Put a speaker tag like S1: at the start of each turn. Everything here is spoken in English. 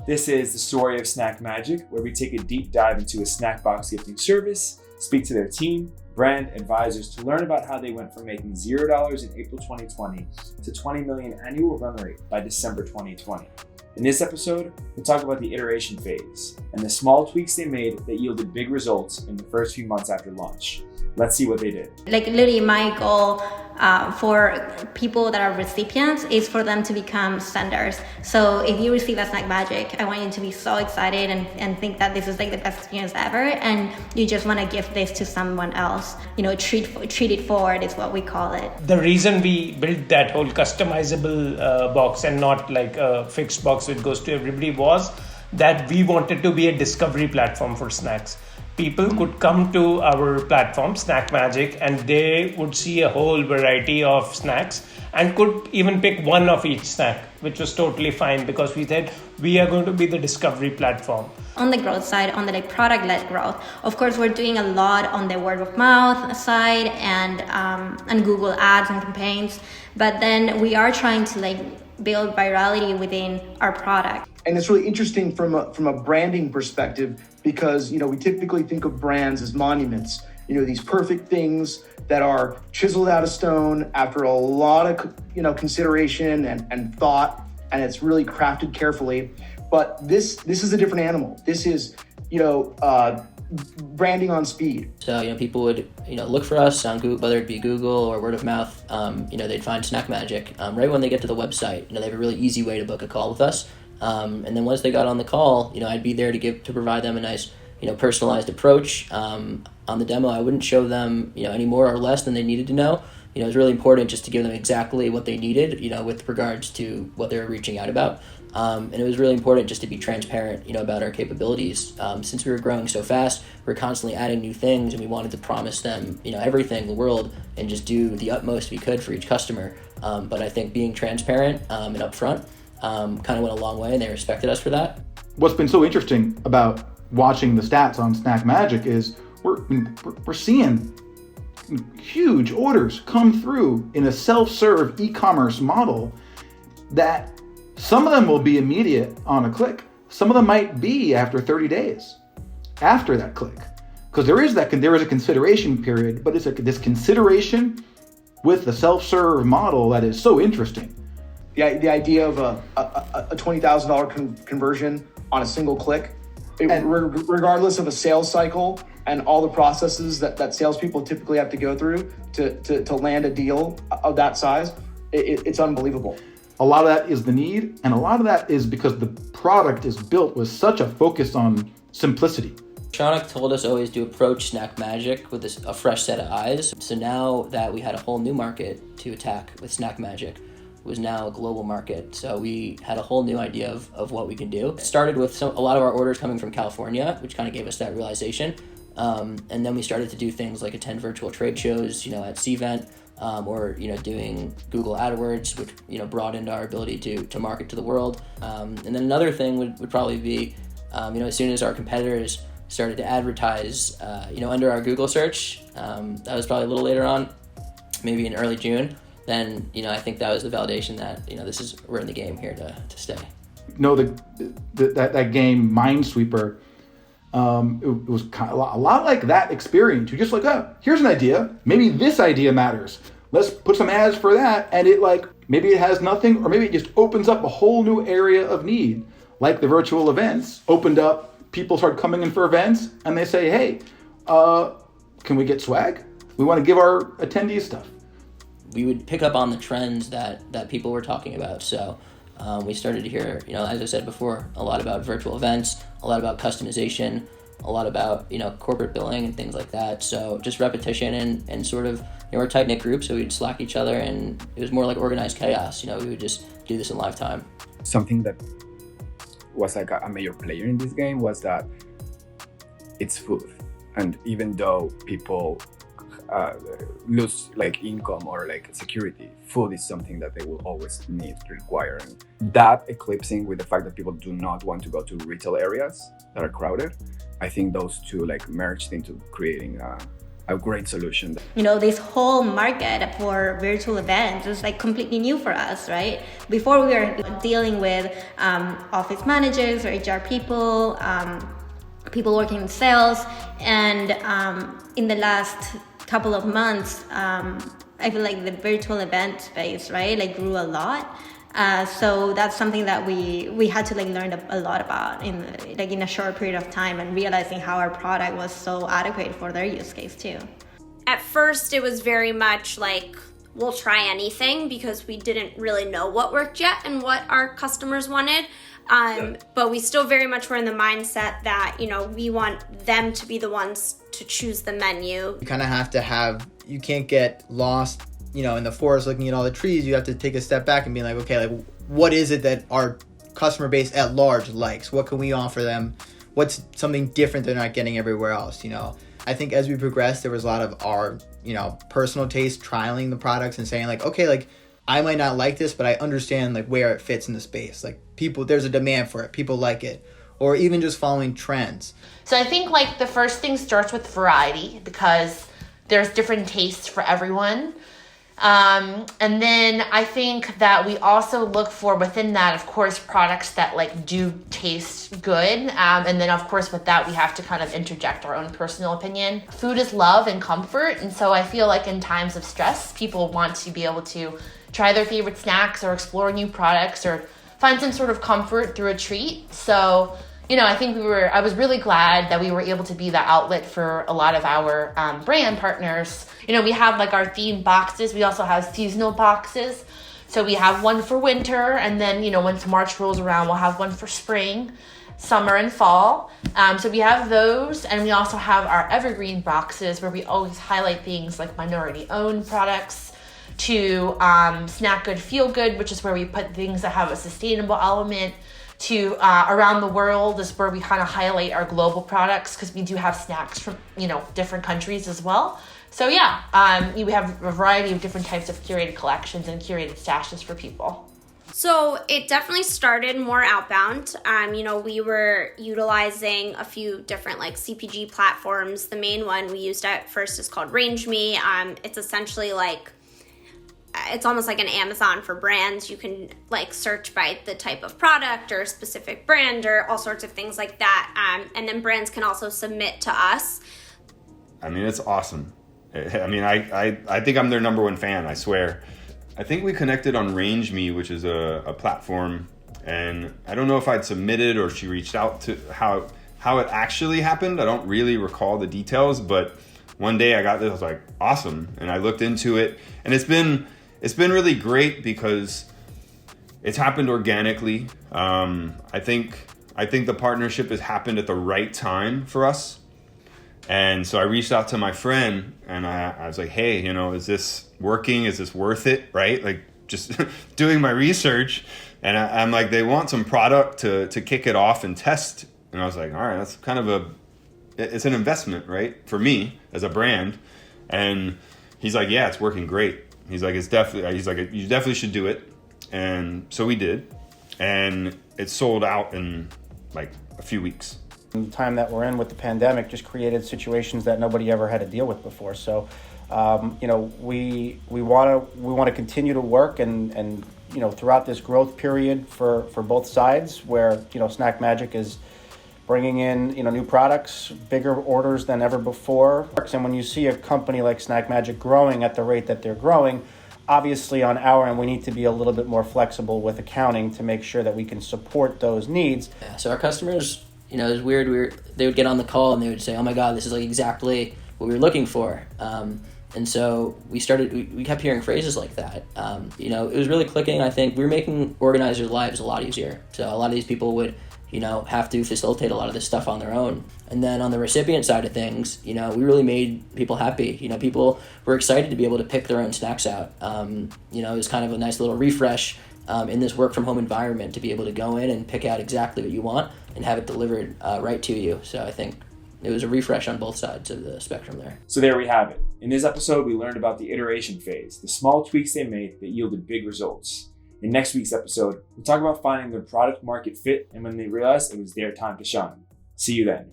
S1: This is the story of SnackMagic, where we take a deep dive into a snack box gifting service, speak to their team, brand advisors to learn about how they went from making $0 in April 2020 to 20 million annual run rate by December 2020. In this episode, we'll talk about the iteration phase and the small tweaks they made that yielded big results in the first few months after launch. Let's see what they did.
S2: Like literally my goal for people that are recipients is for them to become senders. So if you receive a SnackMagic, I want you to be so excited and think that this is like the best experience ever, and you just want to give this to someone else. You know, treat it forward is what we call it.
S3: The reason we built that whole customizable box and not like a fixed box which goes to everybody was that we wanted to be a discovery platform for snacks. People could come to our platform, SnackMagic, and they would see a whole variety of snacks and could even pick one of each snack, which was totally fine because we said we are going to be the discovery platform.
S2: On the growth side, on the like product-led growth, of course, we're doing a lot on the word of mouth side and Google ads and campaigns, but then we are trying to like build virality within our product.
S4: And it's really interesting from a branding perspective because, you know, we typically think of brands as monuments, you know, these perfect things that are chiseled out of stone after a lot of, you know, consideration and thought, and it's really crafted carefully. But this is a different animal. This is, you know, branding on speed.
S5: So, you know, people would, you know, look for us on Google, whether it be Google or word of mouth. You know, they'd find SnackMagic. Right when they get to the website, you know, they have a really easy way to book a call with us. And then once they got on the call, you know, I'd be there to provide them a nice, you know, personalized approach. On the demo, I wouldn't show them, you know, any more or less than they needed to know. You know, it was really important just to give them exactly what they needed, you know, with regards to what they were reaching out about. And it was really important just to be transparent, you know, about our capabilities. Since we were growing so fast, we were constantly adding new things, and we wanted to promise them, you know, everything in the world and just do the utmost we could for each customer. But I think being transparent and upfront kind of went a long way, and they respected us for that.
S6: What's been so interesting about watching the stats on SnackMagic is we're seeing huge orders come through in a self-serve e-commerce model that some of them will be immediate on a click. Some of them might be after 30 days after that click. Because there is a consideration period, but it's this consideration with the self-serve model that is so interesting.
S4: The idea of a $20,000 conversion on a single click, regardless of a sales cycle and all the processes that salespeople typically have to go through to land a deal of that size, it's unbelievable.
S6: A lot of that is the need, and a lot of that is because the product is built with such a focus on simplicity.
S5: Shauna told us always to approach SnackMagic with a fresh set of eyes. So now that we had a whole new market to attack with SnackMagic, it was now a global market. So we had a whole new idea of what we can do. It started with a lot of our orders coming from California, which kind of gave us that realization. And then we started to do things like attend virtual trade shows, you know, at Cvent, or, you know, doing Google AdWords, which, you know, broadened our ability to market to the world. And then another thing would probably be, you know, as soon as our competitors started to advertise, you know, under our Google search, that was probably a little later on, maybe in early June, then, you know, I think that was the validation that, you know, we're in the game here to stay.
S6: You know, that game Minesweeper, it was kind of a lot like that experience. You're just like, oh, here's an idea. Maybe this idea matters. Let's put some ads for that. And it like, maybe it has nothing, or maybe it just opens up a whole new area of need. Like the virtual events opened up, people start coming in for events and they say, hey, can we get swag? We want to give our attendees stuff.
S5: We would pick up on the trends that people were talking about. So we started to hear, you know, as I said before, a lot about virtual events, a lot about customization, a lot about, you know, corporate billing and things like that. So just repetition and sort of, you know, we're a tight-knit group, so we'd Slack each other, and it was more like organized chaos. You know, we would just do this in live time.
S7: Something that was like a major player in this game was that it's food. And even though people lose like income or like security, food is something that they will always need to require. And that eclipsing with the fact that people do not want to go to retail areas that are crowded, I think those two like merged into creating a great solution.
S2: This whole market for virtual events is like completely new for us, right? Before we were dealing with office managers or HR people, people working in sales, and in the last couple of months, I feel like the virtual event space, right, like grew a lot. So that's something that we had to like learn a lot about in a short period of time, and realizing how our product was so adequate for their use case too.
S8: At first, it was very much like, we'll try anything, because we didn't really know what worked yet and what our customers wanted. But we still very much were in the mindset that, we want them to be the ones to choose the menu.
S9: You kind of have to you can't get lost, in the forest looking at all the trees. You have to take a step back and be like, okay, like what is it that our customer base at large likes? What can we offer them? What's something different they're not getting everywhere else? I think as we progressed, there was a lot of our, personal taste, trialing the products and saying like, okay, like I might not like this, but I understand like where it fits in the space. Like there's a demand for it. People like it. Or even just following trends.
S10: So I think like the first thing starts with variety, because there's different tastes for everyone. And then I think that we also look for within that, of course, products that like do taste good. And then of course with that, we have to kind of interject our own personal opinion. Food is love and comfort. And so I feel like in times of stress, people want to be able to try their favorite snacks or explore new products or find some sort of comfort through a treat. So, I think I was really glad that we were able to be the outlet for a lot of our brand partners. We have like our theme boxes. We also have seasonal boxes. So we have one for winter, and then, once March rolls around, we'll have one for spring, summer, and fall. So we have those, and we also have our evergreen boxes where we always highlight things like minority-owned products, to Snack Good, Feel Good, which is where we put things that have a sustainable element, to Around the World is where we kind of highlight our global products, because we do have snacks from, different countries as well. So yeah, we have a variety of different types of curated collections and curated stashes for people.
S8: So it definitely started more outbound. We were utilizing a few different like CPG platforms. The main one we used at first is called Range Me. It's essentially like, it's almost like an Amazon for brands. You can like search by the type of product or specific brand or all sorts of things like that. And then brands can also submit to us.
S11: It's awesome. I think I'm their number one fan, I swear. I think we connected on Range Me, which is a platform, and I don't know if I'd submitted or she reached out to how it actually happened. I don't really recall the details, but one day I got this, I was like, awesome. And I looked into it, and it's been really great because it's happened organically. I think the partnership has happened at the right time for us. And so I reached out to my friend, and I was like, hey, is this working? Is this worth it? Right? Like just doing my research. And I'm like, they want some product to kick it off and test. And I was like, all right, that's kind of it's an investment, right? For me as a brand. And he's like, yeah, it's working great. He's like, you definitely should do it. And so we did. And it sold out in like a few weeks.
S12: The time that we're in with the pandemic just created situations that nobody ever had to deal with before. So, we want to continue to work and throughout this growth period for both sides, where SnackMagic is bringing in new products, bigger orders than ever before. And when you see a company like SnackMagic growing at the rate that they're growing, obviously on our end we need to be a little bit more flexible with accounting to make sure that we can support those needs.
S5: Yeah, so our customers, it was weird. They would get on the call and they would say, "Oh my God, this is like exactly what we were looking for." And so we kept hearing phrases like that. It was really clicking. I think we were making organizers' lives a lot easier. So a lot of these people would, have to facilitate a lot of this stuff on their own. And then on the recipient side of things, we really made people happy. People were excited to be able to pick their own snacks out. It was kind of a nice little refresh in this work from home environment to be able to go in and pick out exactly what you want and have it delivered right to you. So I think it was a refresh on both sides of the spectrum there.
S1: So there we have it. In this episode, we learned about the iteration phase, the small tweaks they made that yielded big results. In next week's episode, we'll talk about finding their product market fit and when they realized it was their time to shine. See you then.